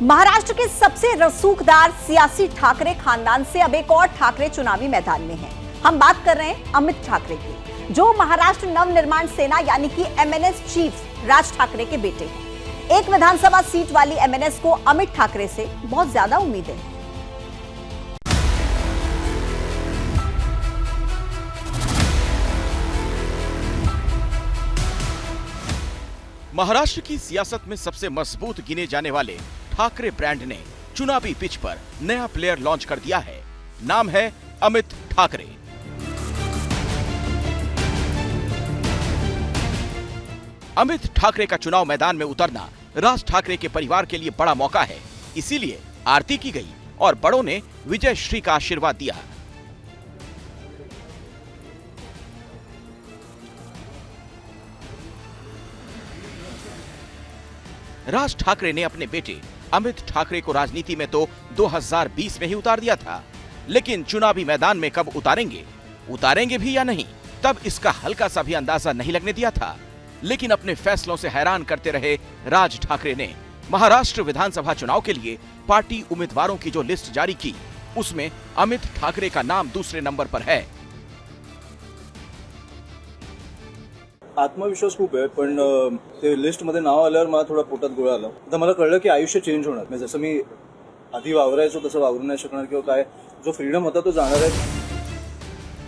महाराष्ट्र के सबसे रसूखदार सियासी ठाकरे खानदान से अब एक और ठाकरे चुनावी मैदान में हैं। हम बात कर रहे हैं अमित ठाकरे की, जो महाराष्ट्र नवनिर्माण सेना यानी कि एमएनएस चीफ राज ठाकरे के बेटे हैं। एक विधानसभा सीट वाली एमएनएस को अमित ठाकरे से बहुत ज्यादा उम्मीदें हैं। महाराष्ट्र की सियासत में सबसे मजबूत गिने जाने वाले ठाकरे ब्रांड ने चुनावी पिच पर नया प्लेयर लॉन्च कर दिया है। नाम है अमित ठाकरे। अमित ठाकरे का चुनाव मैदान में उतरना राज ठाकरे के परिवार के लिए बड़ा मौका है। इसीलिए आरती की गई और बड़ों ने विजय श्री का आशीर्वाद दिया। राज ठाकरे ने अपने बेटे अमित ठाकरे को राजनीति में तो 2020 में ही उतार दिया था, लेकिन चुनावी मैदान में कब उतारेंगे भी या नहीं, तब इसका हल्का सा भी अंदाजा नहीं लगने दिया था। लेकिन अपने फैसलों से हैरान करते रहे राज ठाकरे ने महाराष्ट्र विधानसभा चुनाव के लिए पार्टी उम्मीदवारों की जो लिस्ट जारी की, उसमें अमित ठाकरे का नाम दूसरे नंबर पर है। आत्मविश्वास खूप आहे, पण ते लिस्ट मध्ये नाव आल्यावर मला थोडा पोटात गोळा आला। आता मला कळलं की आयुष्य चेंज होणार, म्हणजे जसं मी आधी वावरायचो तसं वावरू नाही शकणार किंवा काय, जो फ्रीडम होता तो जाणार आहे।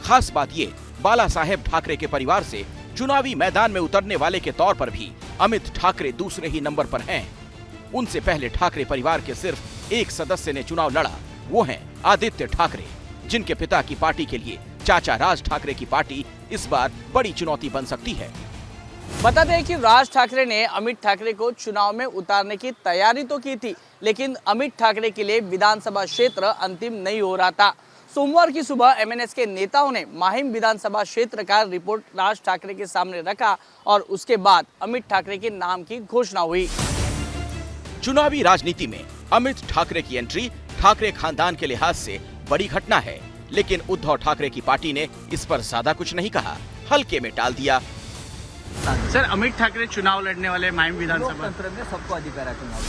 खास बात ये, बाला साहेब ठाकरे के परिवार से चुनावी मैदान में उतरने वाले के तौर पर भी अमित ठाकरे दूसरे ही नंबर पर हैं। उनसे पहले ठाकरे परिवार के सिर्फ एक सदस्य ने चुनाव लड़ा, वो हैं आदित्य ठाकरे, जिनके पिता की पार्टी के लिए चाचा राज ठाकरे की पार्टी इस बार बड़ी चुनौती बन सकती है। बता दें कि राज ठाकरे ने अमित ठाकरे को चुनाव में उतारने की तैयारी तो की थी, लेकिन अमित ठाकरे के लिए विधानसभा क्षेत्र अंतिम नहीं हो रहा था। सोमवार की सुबह एमएनएस के नेताओं ने माहिम विधानसभा क्षेत्र का रिपोर्ट राज ठाकरे के सामने रखा और उसके बाद अमित ठाकरे के नाम की घोषणा हुई। चुनावी राजनीति में अमित ठाकरे की एंट्री ठाकरे खानदान के लिहाज से बड़ी घटना है, लेकिन उद्धव ठाकरे की पार्टी ने इस पर ज्यादा कुछ नहीं कहा, हल्के में टाल दिया। सर, अमित ठाकरे चुनाव लड़ने वाले माहिम विधानसभा में सबको अधिकार है चुनाव।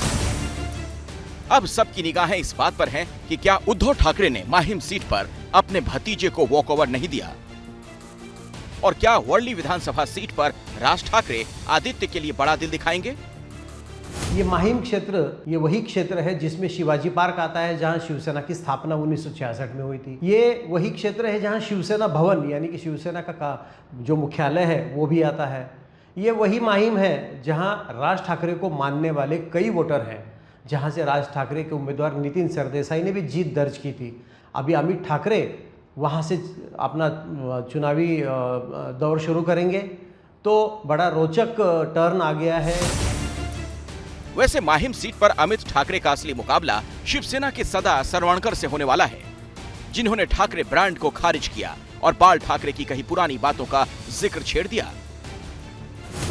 अब सबकी निगाहें इस बात पर हैं कि क्या उद्धव ठाकरे ने माहिम सीट पर अपने भतीजे को वॉकओवर नहीं दिया, और क्या वर्ली विधानसभा सीट पर राज ठाकरे आदित्य के लिए बड़ा दिल दिखाएंगे। ये माहिम क्षेत्र, ये वही क्षेत्र है जिसमें शिवाजी पार्क आता है, जहां शिवसेना की स्थापना 1966 में हुई थी। ये वही क्षेत्र है जहां शिवसेना भवन यानी कि शिवसेना का जो मुख्यालय है वो भी आता है। ये वही माहिम है जहां राज ठाकरे को मानने वाले कई वोटर हैं, जहां से राज ठाकरे के उम्मीदवार नितिन सरदेसाई ने भी जीत दर्ज की थी। अभी अमित ठाकरे वहां से अपना चुनावी दौर शुरू करेंगे, तो बड़ा रोचक टर्न आ गया है। वैसे माहिम सीट पर अमित ठाकरे का असली मुकाबला शिवसेना के सदा सरवणकर से होने वाला है, जिन्होंने ठाकरे ब्रांड को खारिज किया और बाल ठाकरे की कही पुरानी बातों का जिक्र छेड़ दिया।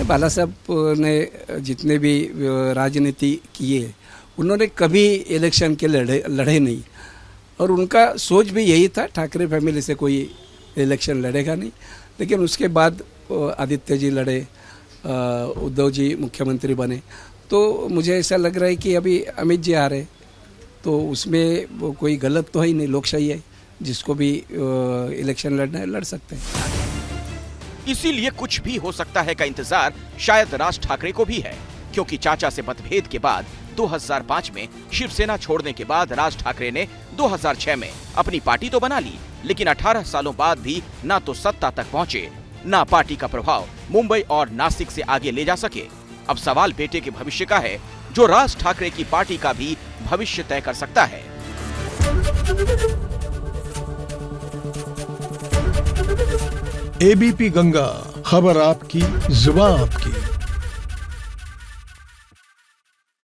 बाला साहब ने जितने भी राजनीति किए, उन्होंने कभी इलेक्शन के लड़े नहीं, और उनका सोच भी यही था ठाकरे फैमिली से कोई इलेक्शन लड़ेगा नहीं। लेकिन उसके बाद आदित्य जी लड़े, उद्धव जी मुख्यमंत्री बने, तो मुझे ऐसा लग रहा है कि अभी अमित जी आ रहे, तो उसमें कोई गलत तो है ही नहीं, लोकशाही है, जिसको भी इलेक्शन लड़ना है लड़ सकते हैं। इसीलिए कुछ भी हो सकता है का इंतजार शायद राज ठाकरे को भी है, क्योंकि चाचा से मतभेद के बाद 2005 में शिवसेना छोड़ने के बाद राज ठाकरे ने 2006 में अपनी पार्टी तो बना ली, लेकिन 18 सालों बाद भी ना तो सत्ता तक पहुंचे, ना पार्टी का प्रभाव मुंबई और नासिक से आगे ले जा सके। अब सवाल बेटे के भविष्य का है, जो राज ठाकरे की पार्टी का भी भविष्य तय कर सकता है। एबीपी गंगा, खबर आपकी, जुबान आपकी।